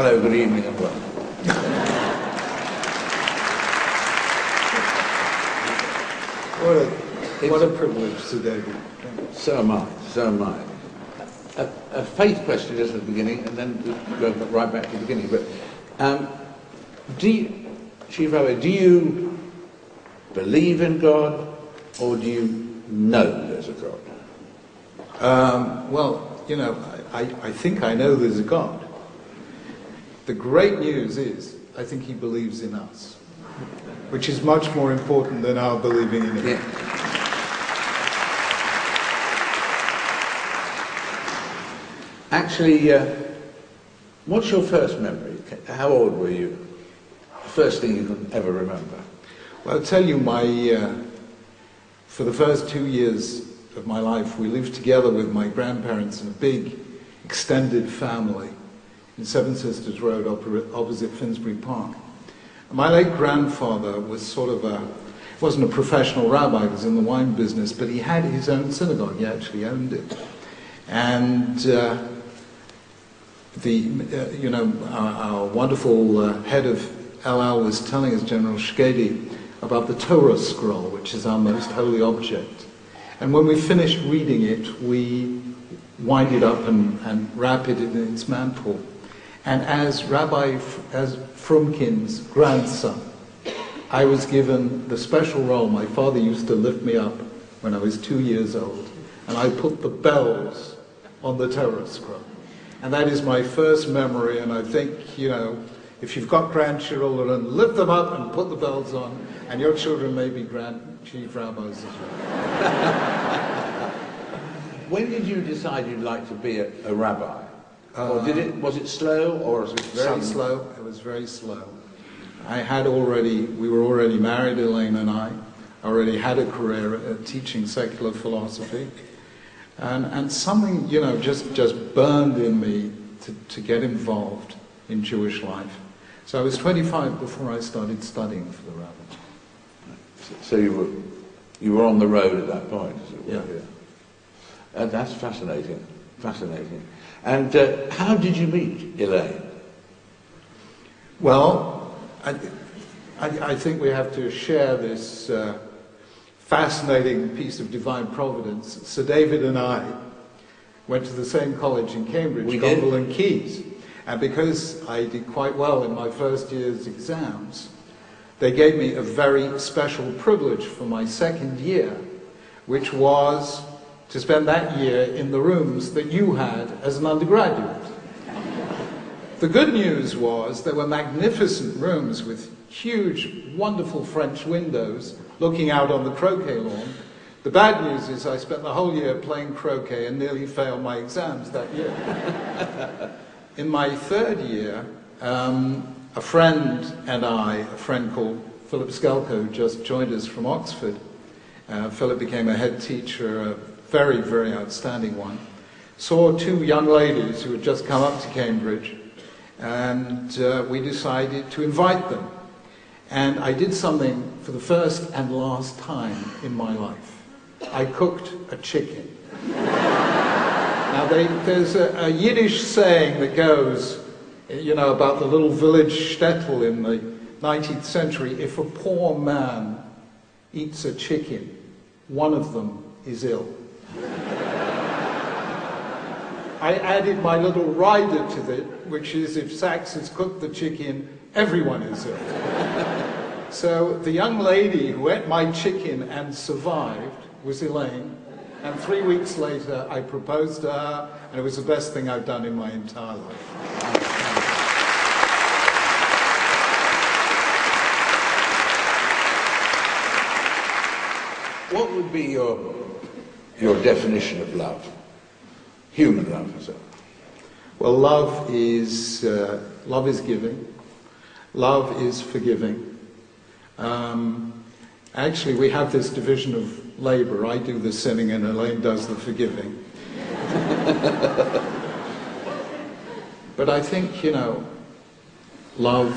Hello, good evening and welcome. What a privilege, Sir David. So am I, so am I. A faith question just at the beginning, and then we'll go right back to the beginning. But Chief Rabbi, do you believe in God, or do you know there's a God? Well, you know, I think I know there's a God. The great news is, I think he believes in us, which is much more important than our believing in him. Yeah. Actually, what's your first memory? How old were you? The first thing you can ever remember? Well, I'll tell you, for the first 2 years of my life, we lived together with my grandparents in a big, extended family in Seven Sisters Road, opposite Finsbury Park. My late grandfather was wasn't a professional rabbi, he was in the wine business, but he had his own synagogue, he actually owned it. And our wonderful head of LL was telling us, General Shkedi, about the Torah scroll, which is our most holy object. And when we finished reading it, we wind it up and wrap it in its mantle. And as Frumkin's grandson, I was given the special role. My father used to lift me up when I was 2 years old, and I put the bells on the Torah scroll. And that is my first memory, and I think, you know, if you've got grandchildren, lift them up and put the bells on, and your children may be chief rabbis as well. When did you decide you'd like to be a rabbi? Or was it slow, or was it very slow? It was very slow. We were already married, Elaine and I already had a career at teaching secular philosophy. And something, you know, just burned in me to get involved in Jewish life. So I was 25 before I started studying for the rabbi. So you were on the road at that point, as it were. Yeah. That's fascinating, fascinating. And how did you meet Elaine? Well, I think we have to share this fascinating piece of divine providence. Sir David and I went to the same college in Cambridge, Gonville and Keys. And because I did quite well in my first year's exams, they gave me a very special privilege for my second year, which was to spend that year in the rooms that you had as an undergraduate. The good news was there were magnificent rooms with huge, wonderful French windows looking out on the croquet lawn. The bad news is I spent the whole year playing croquet and nearly failed my exams that year. In my third year, a friend called Philip Skelko, just joined us from Oxford. Philip became a head teacher, a very, very outstanding one. Saw two young ladies who had just come up to Cambridge, and we decided to invite them. And I did something for the first and last time in my life. I cooked a chicken. Now, there's a Yiddish saying that goes, you know, about the little village shtetl in the 19th century. If a poor man eats a chicken, one of them is ill. I added my little rider to it, which is if Sachs has cooked the chicken, everyone is ill. So the young lady who ate my chicken and survived was Elaine. And 3 weeks later, I proposed to her, and it was the best thing I've done in my entire life. What would be your definition of love? Human love, is it? Well, love is giving. Love is forgiving. Actually, we have this division of labor. I do the sinning and Elaine does the forgiving. But I think, you know, love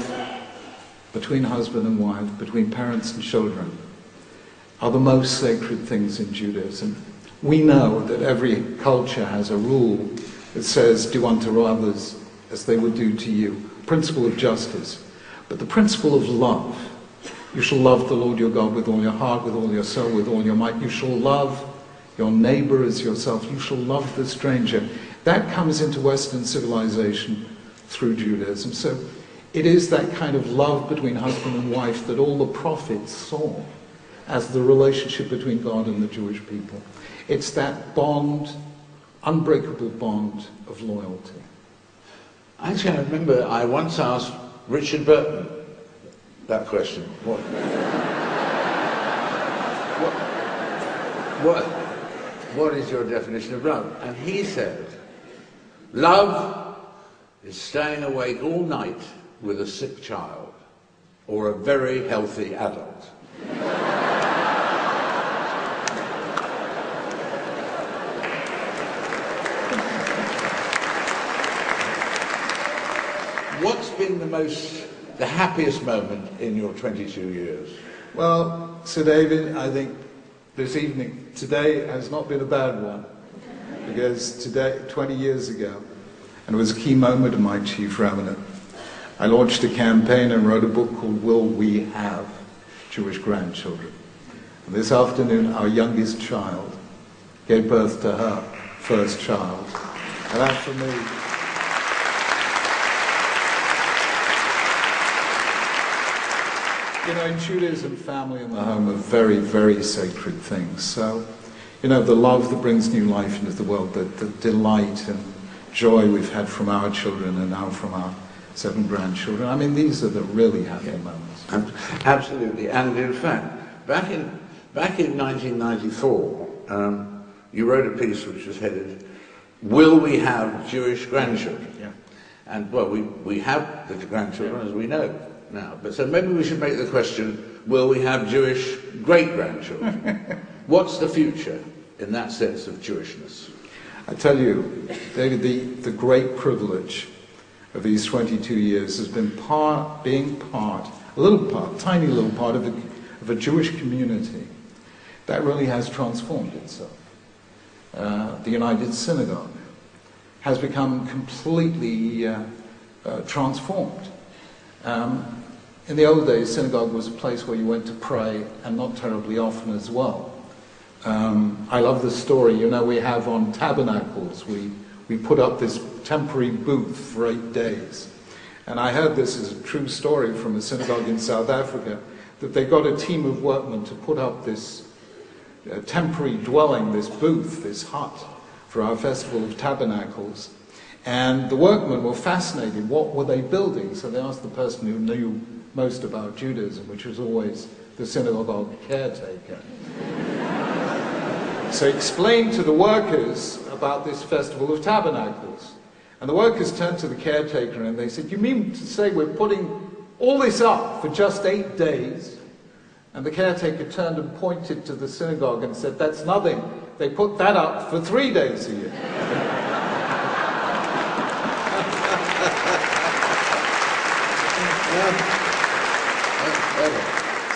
between husband and wife, between parents and children, are the most sacred things in Judaism. We know that every culture has a rule that says, do unto others as they would do to you. principle of justice, but the principle of love. You shall love the Lord your God with all your heart, with all your soul, with all your might. You shall love your neighbor as yourself. You shall love the stranger. That comes into Western civilization through Judaism. So it is that kind of love between husband and wife that all the prophets saw as the relationship between God and the Jewish people. It's that bond, unbreakable bond of loyalty. Actually, I remember I once asked Richard Burton that question. What is your definition of love? And he said, love is staying awake all night with a sick child or a very healthy adult. What's been the happiest moment in your 22 years? Well, Sir David, I think today has not been a bad one, because today, 20 years ago, and it was a key moment of my chief rabbinate, I launched a campaign and wrote a book called Will We Have Jewish Grandchildren? And this afternoon, our youngest child gave birth to her first child. And that for me... You know, in Judaism, family and the home are very, very sacred things. So, you know, the love that brings new life into the world, the delight and joy we've had from our children and now from our 7 grandchildren, I mean, these are the really happy moments. Absolutely. And in fact, back in 1994, you wrote a piece which was headed, Will We Have Jewish Grandchildren? Yeah. And, well, we have the grandchildren, as we know now. But so maybe we should make the question, will we have Jewish great-grandchildren? What's the future in that sense of Jewishness? I tell you, David, the great privilege of these 22 years has been tiny little part of a Jewish community that really has transformed itself. The United Synagogue has become completely transformed. In the old days, synagogue was a place where you went to pray, and not terribly often as well. I love the story, you know, we have on Tabernacles, we put up this temporary booth for 8 days. And I heard this as a true story from a synagogue in South Africa, that they got a team of workmen to put up this temporary dwelling, this booth, this hut, for our Festival of Tabernacles. And the workmen were fascinated. What were they building? So they asked the person who knew most about Judaism, which was always the synagogue caretaker. So he explained to the workers about this Festival of Tabernacles. And the workers turned to the caretaker and they said, you mean to say we're putting all this up for just 8 days? And the caretaker turned and pointed to the synagogue and said, that's nothing. They put that up for 3 days a year.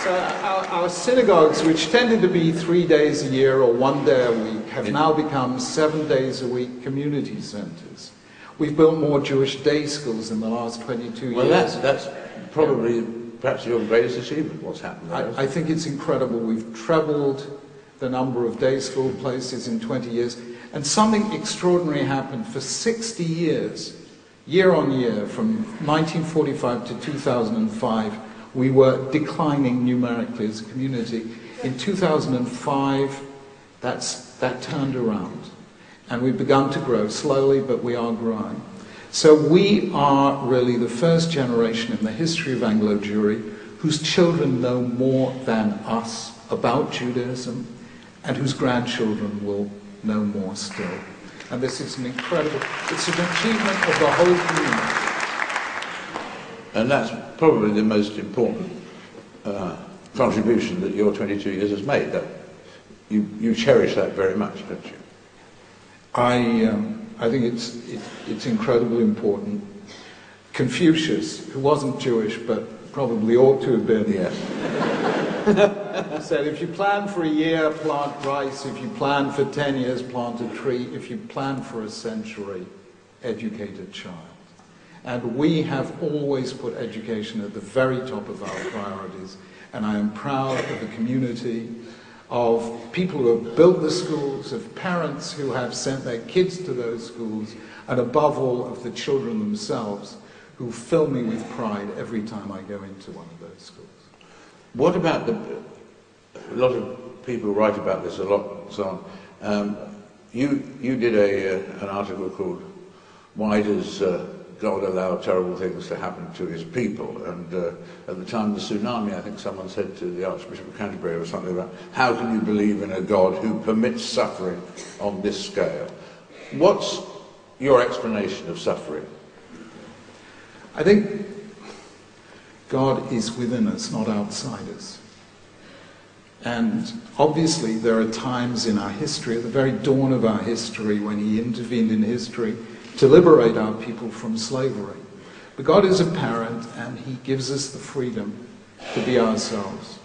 So our synagogues, which tended to be 3 days a year or 1 day a week, have now become 7 days a week community centres. We've built more Jewish day schools in the last 22 years. Well, that's probably perhaps your greatest achievement, what's happened there. I think it's incredible. We've trebled the number of day school places in 20 years. And something extraordinary happened. For 60 years, year on year, from 1945 to 2005, we were declining numerically as a community. In 2005, that turned around. And we've begun to grow slowly, but we are growing. So we are really the first generation in the history of Anglo-Jewry whose children know more than us about Judaism, and whose grandchildren will know more still. And this is an incredible, it's an achievement of the whole community. And that's probably the most important contribution that your 22 years has made. That you cherish that very much, don't you? I think it's incredibly important. Confucius, who wasn't Jewish but probably ought to have been, yes, said, if you plan for a year, plant rice. If you plan for 10 years, plant a tree. If you plan for a century, educate a child. And we have always put education at the very top of our priorities. And I am proud of the community of people who have built the schools, of parents who have sent their kids to those schools, and above all, of the children themselves, who fill me with pride every time I go into one of those schools. What about a lot of people write about this a lot and so on. You did an article called "Why Does God Allow Terrible Things to Happen to His People?" And at the time of the tsunami, I think someone said to the Archbishop of Canterbury or something about, how can you believe in a God who permits suffering on this scale? What's your explanation of suffering? I think God is within us, not outside us. And obviously there are times in our history, at the very dawn of our history, when he intervened in history to liberate our people from slavery. But God is a parent, and he gives us the freedom to be ourselves.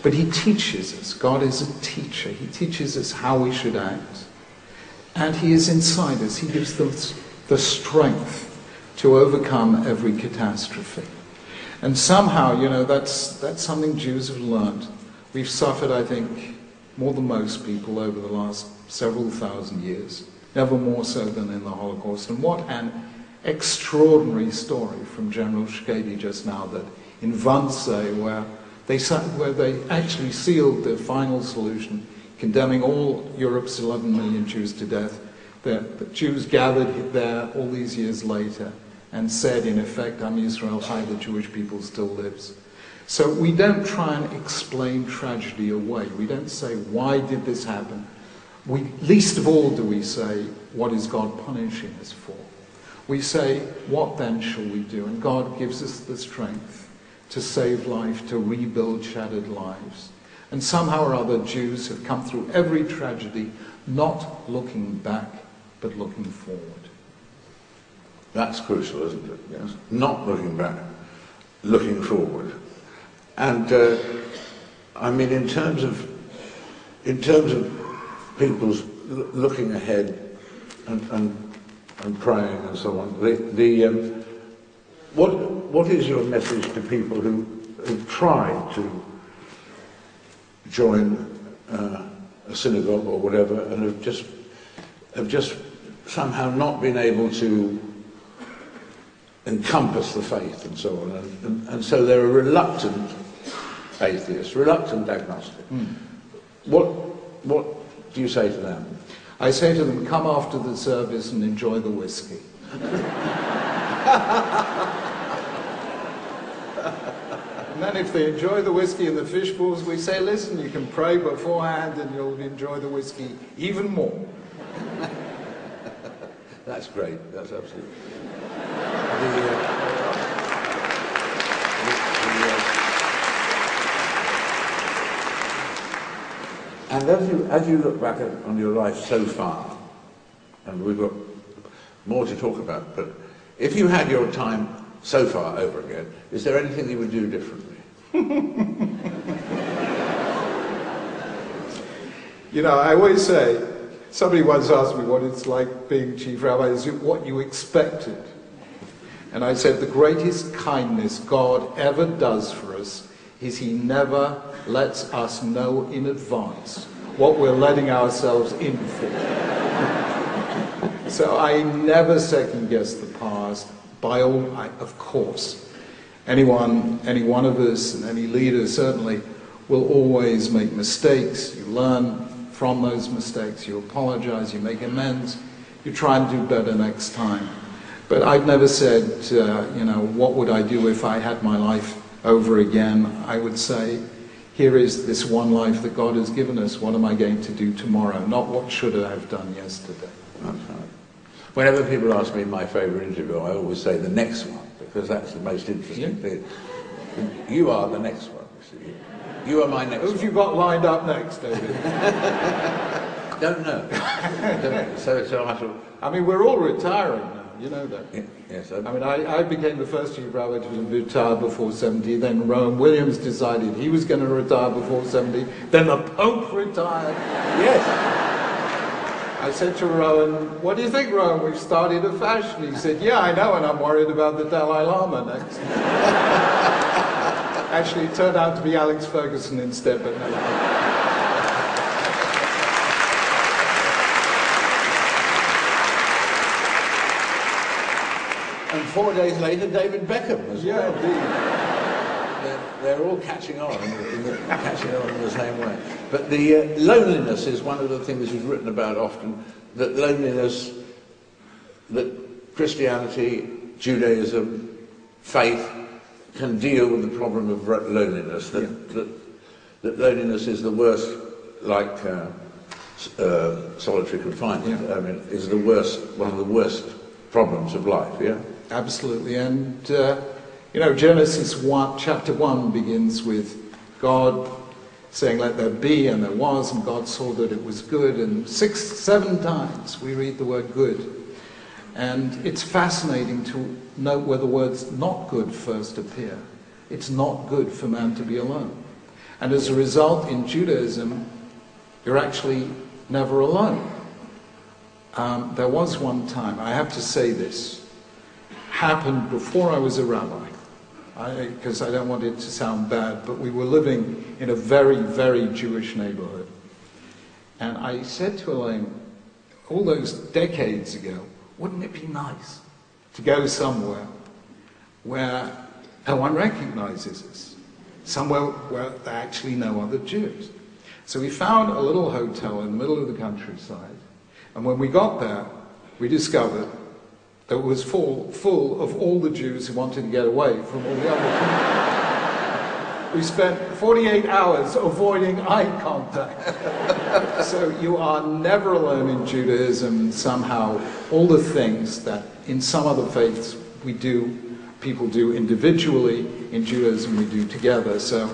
But he teaches us. God is a teacher. He teaches us how we should act. And he is inside us. He gives us the strength to overcome every catastrophe. And somehow, that's something Jews have learned. We've suffered, I think, more than most people over the last several thousand years, never more so than in the Holocaust. And what an extraordinary story from General Shkedi just now, that in Wannsee, where they actually sealed the final solution, condemning all Europe's 11 million Jews to death. The Jews gathered there all these years later and said, in effect, Am Yisrael Chai, the Jewish people still lives. So we don't try and explain tragedy away. We don't say, why did this happen? Least of all do we say, what is God punishing us for? We say, what then shall we do? And God gives us the strength to save life, to rebuild shattered lives. And somehow or other, Jews have come through every tragedy, not looking back, but looking forward. That's crucial, isn't it? Yes. Not looking back, looking forward. And I mean, in terms of people's looking ahead and praying and so on, what is your message to people who tried to join a synagogue or whatever and have just somehow not been able to encompass the faith and so on, and so they're a reluctant atheist, reluctant agnostic. What do you say to them? I say to them, come after the service and enjoy the whiskey. And then if they enjoy the whiskey and the fish balls, we say, listen, you can pray beforehand and you'll enjoy the whiskey even more. That's great. That's absolutely. And as you look back on your life so far, and we've got more to talk about, but if you had your time so far over again, is there anything you would do differently? I always say, somebody once asked me what it's like being chief rabbi, is it what you expected? And I said, the greatest kindness God ever does for us is he never lets us know in advance what we're letting ourselves in for. So I never second guess the past. Of course, any one of us and any leader certainly will always make mistakes. You learn from those mistakes, you apologize, you make amends, you try and do better next time. But I've never said, what would I do if I had my life over again? I would say, here is this one life that God has given us. What am I going to do tomorrow? Not what should I have done yesterday. That's right. Whenever people ask me my favourite interview, I always say the next one, because that's the most interesting thing. You are the next one. You are my next one. Who have you got lined up next, David? Don't know. I mean, we're all retiring now. You know that. Yes. I became the first chief rabbi to retire before 70. Then Rowan Williams decided he was going to retire before 70. Then the Pope retired. Yes. I said to Rowan, what do you think, Rowan? We've started a fashion. He said, yeah, I know, and I'm worried about the Dalai Lama next. Actually, it turned out to be Alex Ferguson instead, but no. And 4 days later, David Beckham as well. Yeah, indeed. They're all catching on in the same way. But the loneliness is one of the things he's written about often, that loneliness, that Christianity, Judaism, faith can deal with the problem of loneliness, that loneliness is the worst, like solitary confinement, I mean, is the worst, one of the worst problems of life, yeah? Absolutely, and Genesis 1, chapter 1 begins with God saying, let there be, and there was, and God saw that it was good, and 7 times we read the word good. And it's fascinating to note where the words not good first appear. It's not good for man to be alone. And as a result, in Judaism, you're actually never alone. There was one time, I have to say this, happened before I was a rabbi, because I don't want it to sound bad, but we were living in a very, very Jewish neighborhood. And I said to Elaine, all those decades ago, wouldn't it be nice to go somewhere where no one recognizes us, somewhere where there are actually no other Jews? So we found a little hotel in the middle of the countryside, and when we got there, we discovered that it was full of all the Jews who wanted to get away from all the other people. We spent 48 hours avoiding eye contact. So you are never alone in Judaism. Somehow, all the things that in some other faiths people do individually, in Judaism we do together. So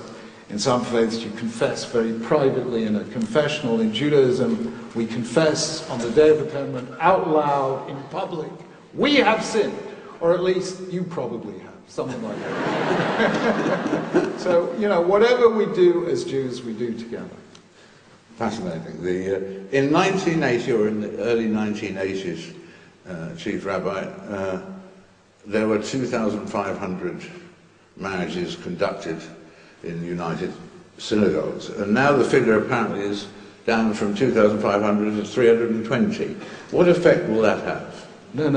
in some faiths you confess very privately in a confessional. In Judaism, we confess on the Day of Atonement out loud in public. We have sinned, or at least you probably have, something like that. So, whatever we do as Jews, we do together. Fascinating. In 1980, or in the early 1980s, Chief Rabbi, there were 2,500 marriages conducted in United synagogues, and now the figure apparently is down from 2,500 to 320. What effect will that have? No,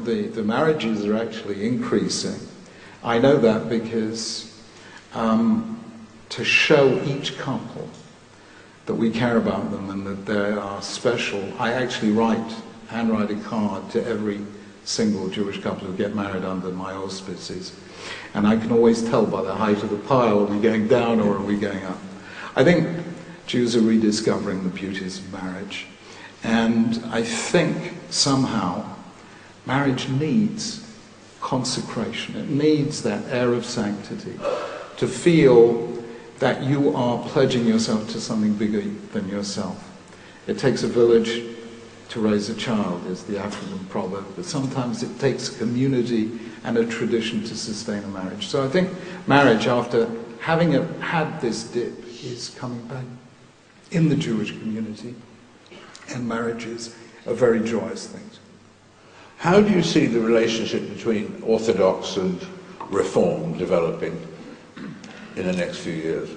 the marriages are actually increasing. I know that because to show each couple that we care about them and that they are special, I actually handwrite a card to every single Jewish couple who get married under my auspices. And I can always tell by the height of the pile, are we going down or are we going up? I think Jews are rediscovering the beauties of marriage. And I think somehow marriage needs consecration. It needs that air of sanctity to feel that you are pledging yourself to something bigger than yourself. It takes a village to raise a child, is the African proverb, but sometimes it takes a community and a tradition to sustain a marriage. So I think marriage, after having had this dip, is coming back in the Jewish community, and marriages are very joyous things. How do you see the relationship between Orthodox and Reform developing in the next few years?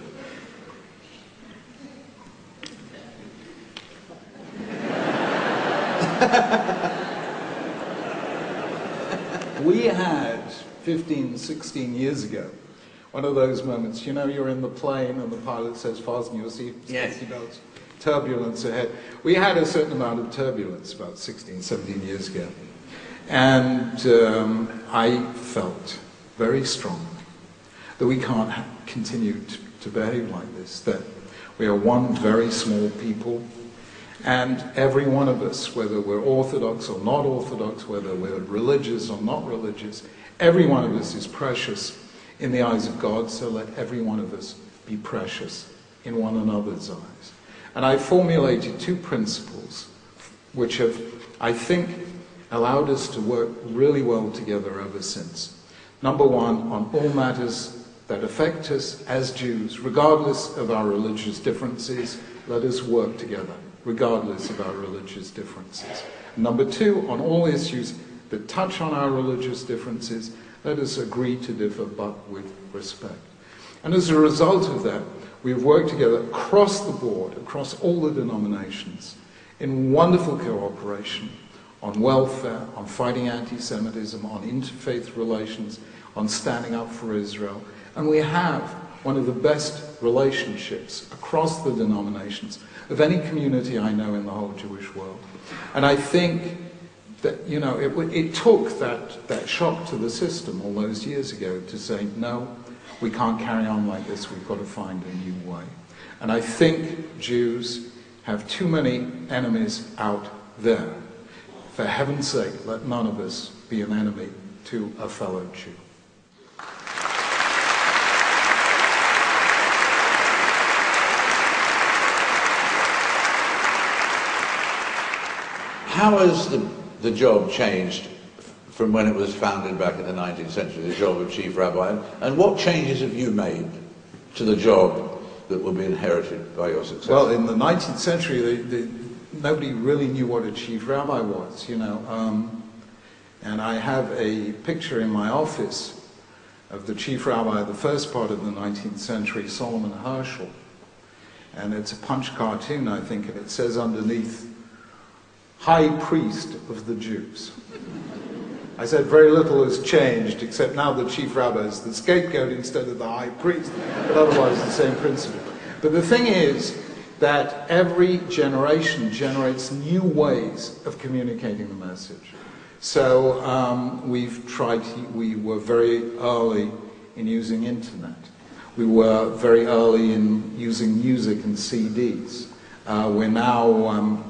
We had 15, 16 years ago one of those moments, you're in the plane and the pilot says, fasten your safety belts, turbulence ahead. We had a certain amount of turbulence about 16, 17 years ago. And I felt very strongly that we can't continue to behave like this, that we are one very small people, and every one of us, whether we're Orthodox or not Orthodox, whether we're religious or not religious, every one of us is precious in the eyes of God, so let every one of us be precious in one another's eyes. And I formulated 2 principles which have, I think, allowed us to work really well together ever since. Number 1, on all matters that affect us as Jews, regardless of our religious differences, let us work together. regardless of our religious differences. Number two, on all issues that touch on our religious differences, let us agree to differ, but with respect. And as a result of that, we've worked together across the board, across all the denominations, in wonderful cooperation on welfare, on fighting anti-Semitism, on interfaith relations, on standing up for Israel. And we have one of the best relationships across the denominations of any community I know in the whole Jewish world. And I think that, it took that shock to the system all those years ago to say, no, we can't carry on like this, we've got to find a new way. And I think Jews have too many enemies out there. For heaven's sake, let none of us be an enemy to a fellow Jew. How has the job changed from when it was founded back in the 19th century, the job of Chief Rabbi? And what changes have you made to the job that will be inherited by your successor? Well, in the 19th century, nobody really knew what a Chief Rabbi was, And I have a picture in my office of the Chief Rabbi of the first part of the 19th century, Solomon Herschel. And it's a Punch cartoon, I think, and it says underneath, High Priest of the Jews. I said very little has changed, except now the Chief Rabbi is the scapegoat instead of the High Priest, but otherwise the same principle. But the thing is that every generation generates new ways of communicating the message. So we were very early in using internet. We were very early in using music and CDs. We're now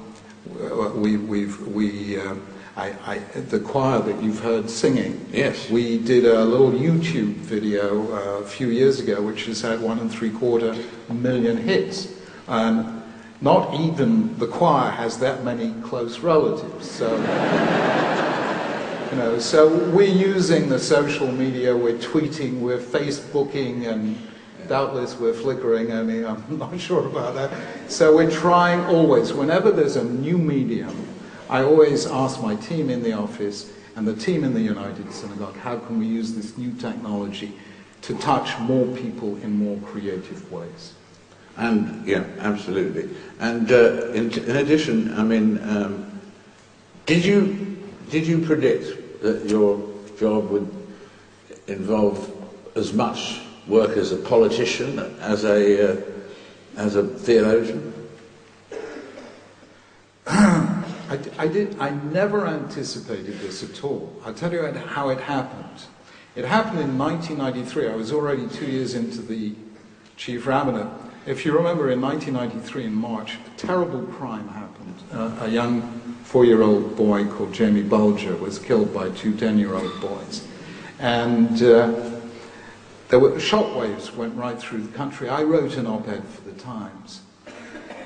the choir that you've heard singing. Yes. We did a little YouTube video a few years ago, which has had 1.75 million hits, and not even the choir has that many close relatives. So, so we're using the social media. We're tweeting. We're Facebooking, and doubtless we're flickering. I mean, I'm not sure about that. So we're trying always, whenever there's a new medium, I always ask my team in the office and the team in the United Synagogue, how can we use this new technology to touch more people in more creative ways? And, yeah, absolutely. And in addition, I mean, did you predict that your job would involve as much work as a politician, as a theologian? I never anticipated this at all. I'll tell you how it happened. It happened in 1993. I was already 2 years into the chief rabbinate. If you remember, in 1993, in March, a terrible crime happened. A young 4-year-old boy called Jamie Bulger was killed by 2 10-year-old boys. And there were shockwaves went right through the country. I wrote an op-ed for the Times.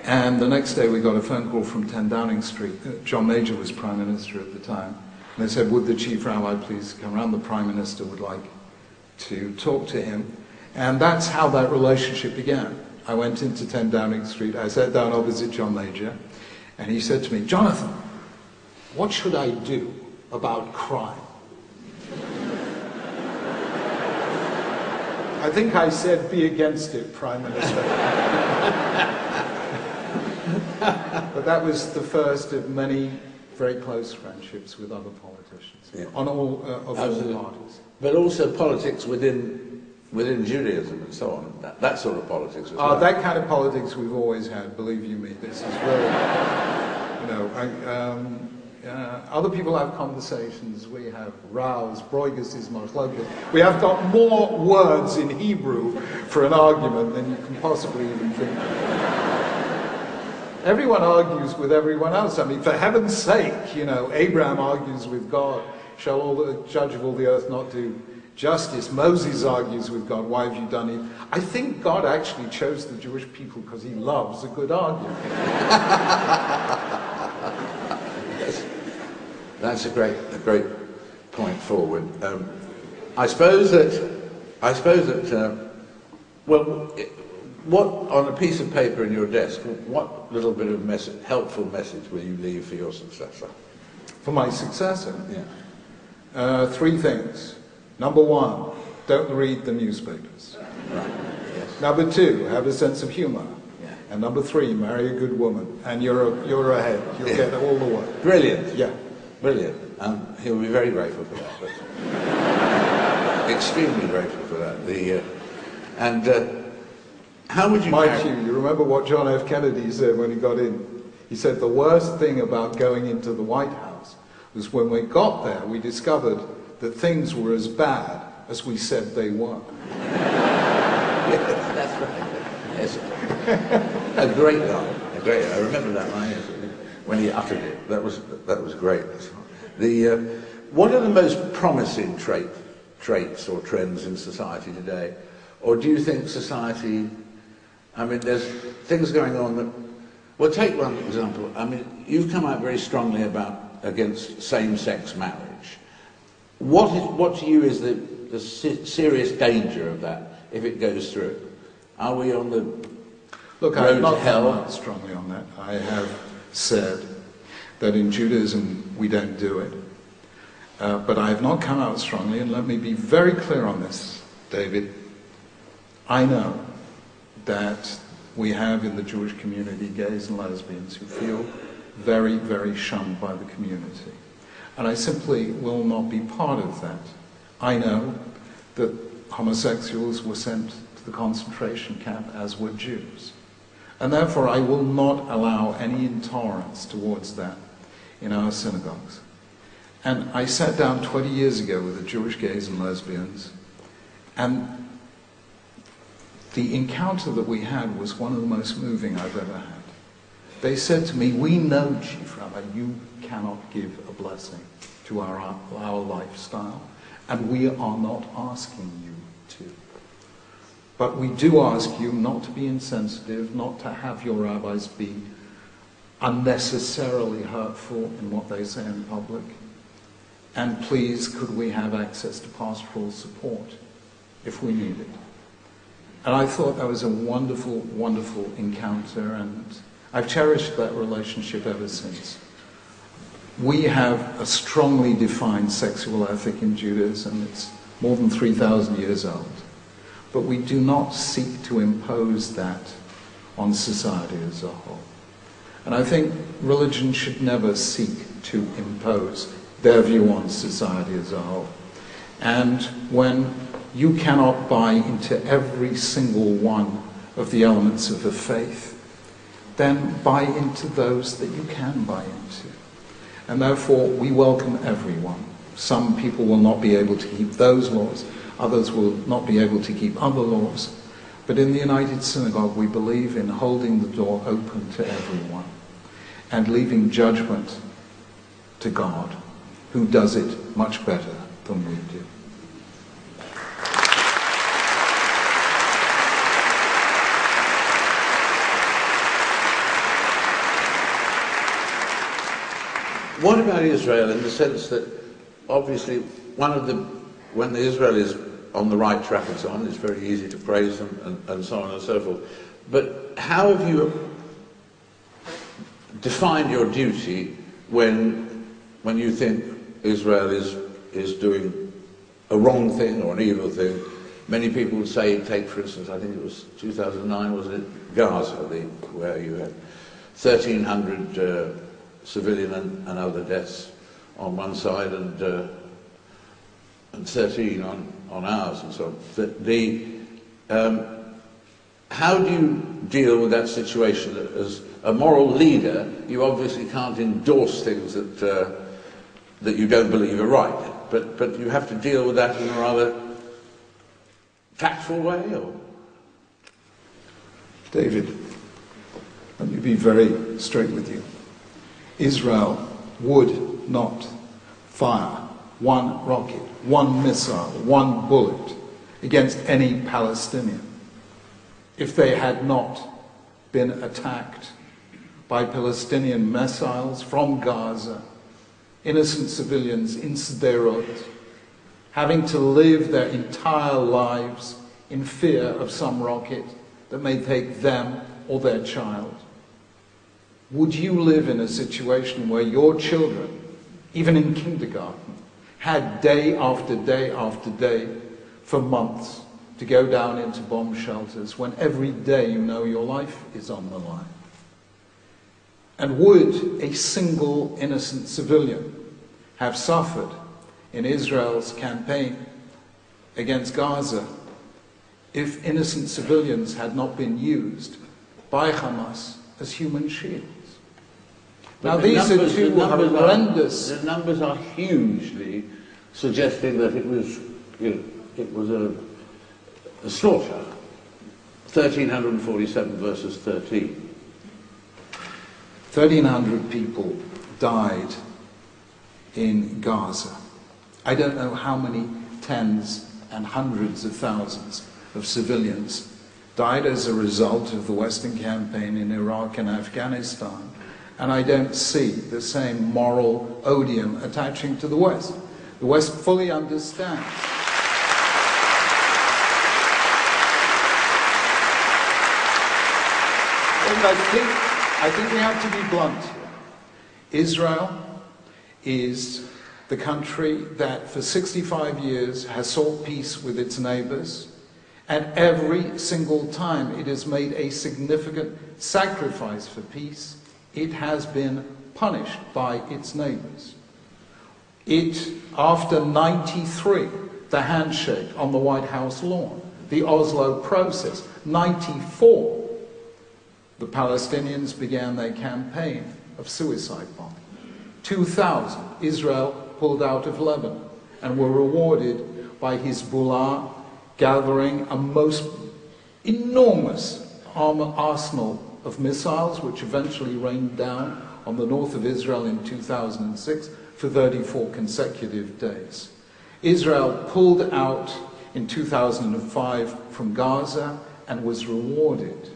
And the next day we got a phone call from 10 Downing Street. John Major was Prime Minister at the time. And they said, would the Chief Rabbi please come around? The Prime Minister would like to talk to him. And that's how that relationship began. I went into 10 Downing Street. I sat down opposite John Major. And he said to me, Jonathan, what should I do about crime? I think I said, be against it, Prime Minister. But that was the first of many very close friendships with other politicians, on all all parties. But also politics within Judaism and so on, that sort of politics as well. That kind of politics we've always had, believe you me. This is very, other people have conversations, we have rows, broigus is machloket. We have got more words in Hebrew for an argument than you can possibly even think of. Everyone argues with everyone else. I mean, for heaven's sake, Abraham argues with God, shall all the judge of all the earth not do justice? Moses argues with God, why have you done it? I think God actually chose the Jewish people because he loves a good argument. That's a great point forward. I suppose that what, on a piece of paper in your desk, what little bit of helpful message will you leave for your successor? For my successor? Yeah. 3 things. Number 1, don't read the newspapers. Right. Yes. Number 2, have a sense of humour. Yeah. And number 3, marry a good woman, and you're ahead. You'll get all the way. Brilliant. Yeah. Brilliant. He'll be very grateful for that. But extremely grateful for that. How would you... Mind you remember what John F. Kennedy said when he got in? He said the worst thing about going into the White House was when we got there, we discovered that things were as bad as we said they were. Yes, that's right. Yes. A great line. I remember that line when he uttered it. That was great. What are the most promising traits or trends in society today? Or do you think society... I mean, there's things going on that... Well, take one example. I mean, you've come out very strongly against same-sex marriage. What to you is the serious danger of that if it goes through? Are we on the Look, road I have not to hell? come out strongly on that. I have said that in Judaism we don't do it. But I have not come out strongly, and let me be very clear on this, David. I know that we have in the Jewish community gays and lesbians who feel very, very shunned by the community. And I simply will not be part of that. I know that homosexuals were sent to the concentration camp, as were Jews. And therefore I will not allow any intolerance towards that in our synagogues. And I sat down 20 years ago with the Jewish gays and lesbians, and the encounter that we had was one of the most moving I've ever had. They said to me, we know, Chief Rabbi, you cannot give a blessing to our lifestyle, and we are not asking you to. But we do ask you not to be insensitive, not to have your rabbis be unnecessarily hurtful in what they say in public. And please, could we have access to pastoral support if we need it? And I thought that was a wonderful, wonderful encounter, and I've cherished that relationship ever since. We have a strongly defined sexual ethic in Judaism. It's more than 3,000 years old. But we do not seek to impose that on society as a whole. And I think religion should never seek to impose their view on society as a whole. And when you cannot buy into every single one of the elements of a faith, then buy into those that you can buy into. And therefore, we welcome everyone. Some people will not be able to keep those laws, others will not be able to keep other laws. But in the United Synagogue, we believe in holding the door open to everyone and leaving judgment to God, who does it much better than we do. What about Israel in the sense that obviously when Israel is on the right track and so on, it's very easy to praise them and so on and so forth. But how have you defined your duty when you think Israel is doing a wrong thing or an evil thing? Many people would say, take for instance, I think it was 2009, wasn't it, Gaza, where you had 1,300 civilian and other deaths on one side and 13 on ours and so on. How do you deal with that situation? As a moral leader, you obviously can't endorse things that you don't believe are right, but you have to deal with that in a rather tactful way, or? David, let me be very straight with you. Israel would not fire one rocket, one missile, one bullet against any Palestinian if they had not been attacked by Palestinian missiles from Gaza, innocent civilians in Sderot, having to live their entire lives in fear of some rocket that may take them or their child? Would you live in a situation where your children, even in kindergarten, had day after day after day for months to go down into bomb shelters when every day you know your life is on the line? And would a single innocent civilian have suffered in Israel's campaign against Gaza if innocent civilians had not been used by Hamas as human shields? Now these are two horrendous... The numbers are hugely suggesting that it was, it was a slaughter. 1,347 versus 13. 1,300 people died in Gaza. I don't know how many tens and hundreds of thousands of civilians died as a result of the Western campaign in Iraq and Afghanistan. And I don't see the same moral odium attaching to the West. The West fully understands. And I think we have to be blunt here. Israel is the country that for 65 years has sought peace with its neighbors, and every single time it has made a significant sacrifice for peace, it has been punished by its neighbors. After 93, the handshake on the White House lawn, the Oslo process, 94, the Palestinians began their campaign of suicide bombing. 2000, Israel pulled out of Lebanon and were rewarded by Hezbollah gathering a most enormous arsenal of missiles, which eventually rained down on the north of Israel in 2006 for 34 consecutive days. Israel pulled out in 2005 from Gaza and was rewarded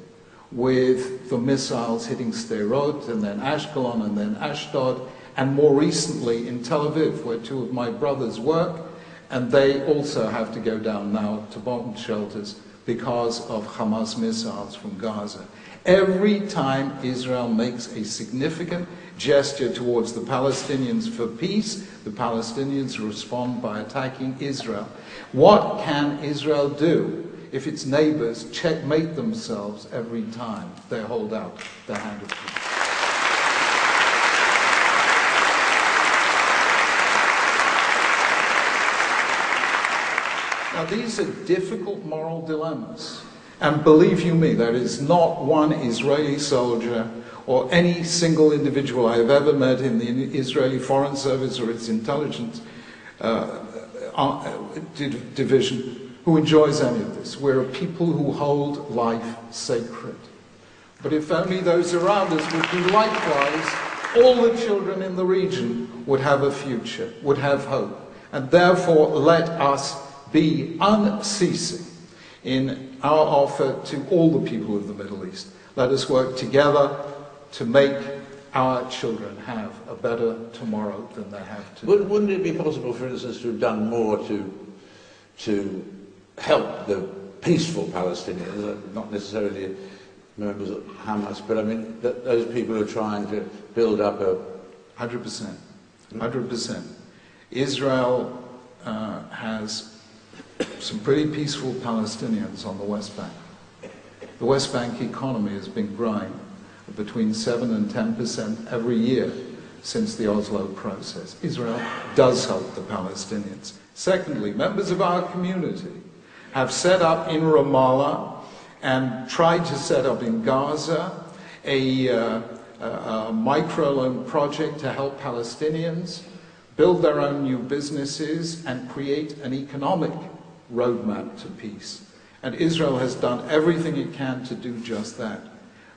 with the missiles hitting Sderot and then Ashkelon and then Ashdod, and more recently in Tel Aviv, where two of my brothers work, and they also have to go down now to bomb shelters because of Hamas missiles from Gaza. Every time Israel makes a significant gesture towards the Palestinians for peace, the Palestinians respond by attacking Israel. What can Israel do if its neighbors checkmate themselves every time they hold out their hand of peace? Now, these are difficult moral dilemmas. And believe you me, there is not one Israeli soldier or any single individual I have ever met in the Israeli Foreign Service or its intelligence division who enjoys any of this. We're a people who hold life sacred. But if only those around us would do likewise, all the children in the region would have a future, would have hope. And therefore, let us be unceasing in our offer to all the people of the Middle East. Let us work together to make our children have a better tomorrow than they have today. Wouldn't it be possible, for instance, to have done more to help the peaceful Palestinians, not necessarily members of Hamas, but I mean those people who are trying to build up a... 100%. 100%. Israel has some pretty peaceful Palestinians on the West Bank. The West Bank economy has been growing between 7 and 10% every year since the Oslo process. Israel does help the Palestinians. Secondly, members of our community have set up in Ramallah and tried to set up in Gaza a microloan project to help Palestinians build their own new businesses and create an economic roadmap to peace. And Israel has done everything it can to do just that.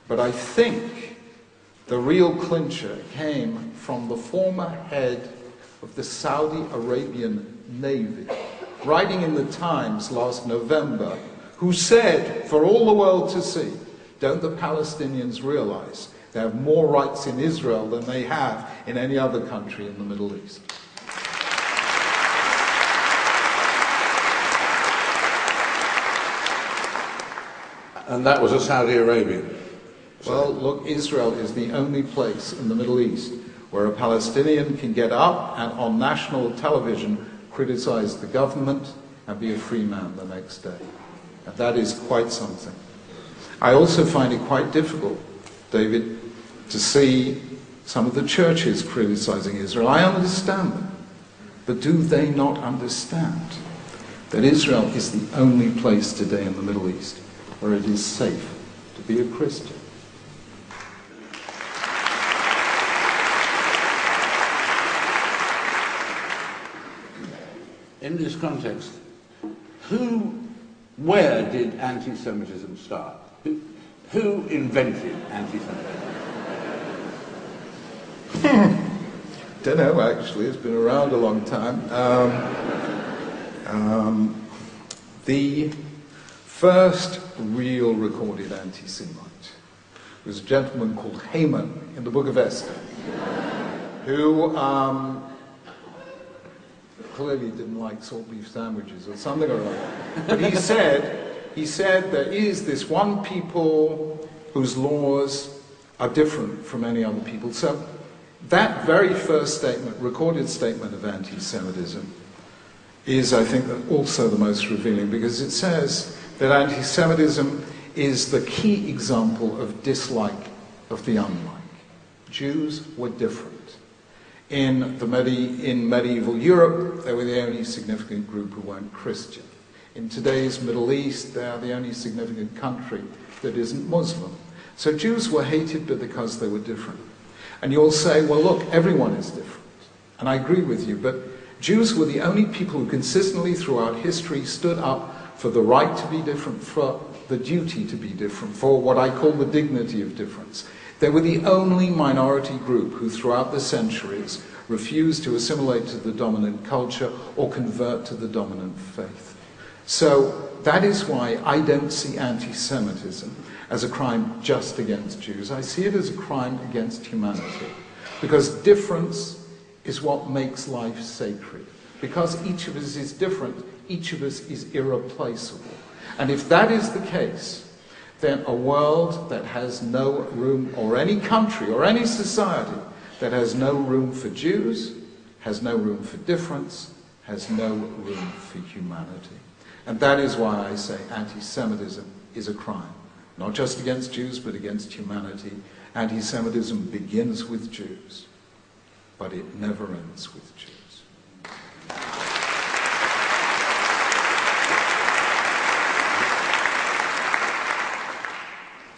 But I think the real clincher came from the former head of the Saudi Arabian Navy, writing in the Times last November, who said, for all the world to see, don't the Palestinians realize they have more rights in Israel than they have in any other country in the Middle East? And that was a Saudi Arabian. Well, look, Israel is the only place in the Middle East where a Palestinian can get up and on national television criticize the government and be a free man the next day. And that is quite something. I also find it quite difficult, David, to see some of the churches criticizing Israel. I understand them, but do they not understand that Israel is the only place today in the Middle East where it is safe to be a Christian? In this context, where did anti-Semitism start? Who invented anti-Semitism? Don't know, actually. It's been around a long time. The first real recorded anti-Semite was a gentleman called Haman in the Book of Esther, who clearly didn't like salt beef sandwiches or something or other. But he said there is this one people whose laws are different from any other people. So that very first statement, recorded statement of anti-Semitism, is, I think, also the most revealing, because it says that anti-Semitism is the key example of dislike of the unlike. Jews were different. In medieval Europe, they were the only significant group who weren't Christian. In today's Middle East, they are the only significant country that isn't Muslim. So Jews were hated because they were different. And you'll say, well, look, everyone is different. And I agree with you, but Jews were the only people who consistently throughout history stood up for the right to be different, for the duty to be different, for what I call the dignity of difference. They were the only minority group who throughout the centuries refused to assimilate to the dominant culture or convert to the dominant faith. So that is why I don't see anti-Semitism as a crime just against Jews. I see it as a crime against humanity, because difference is what makes life sacred. Because each of us is different, each of us is irreplaceable. And if that is the case, then a world that has no room, or any country or any society that has no room for Jews, has no room for difference, has no room for humanity. And that is why I say anti-Semitism is a crime. Not just against Jews, but against humanity. Anti-Semitism begins with Jews, but it never ends with Jews.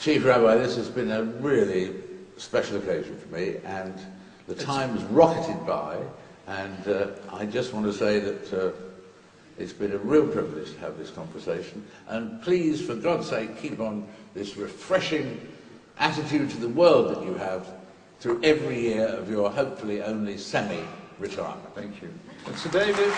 Chief Rabbi, this has been a really special occasion for me, and the time's rocketed by, and I just want to say that it's been a real privilege to have this conversation, and please, for God's sake, keep on this refreshing attitude to the world that you have through every year of your hopefully only semi-retirement. Thank you. And Sir David.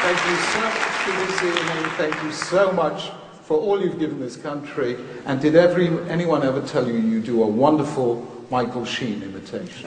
Thank you so much for this evening. Thank you so much for all you've given this country. And did anyone ever tell you you do a wonderful Michael Sheen imitation?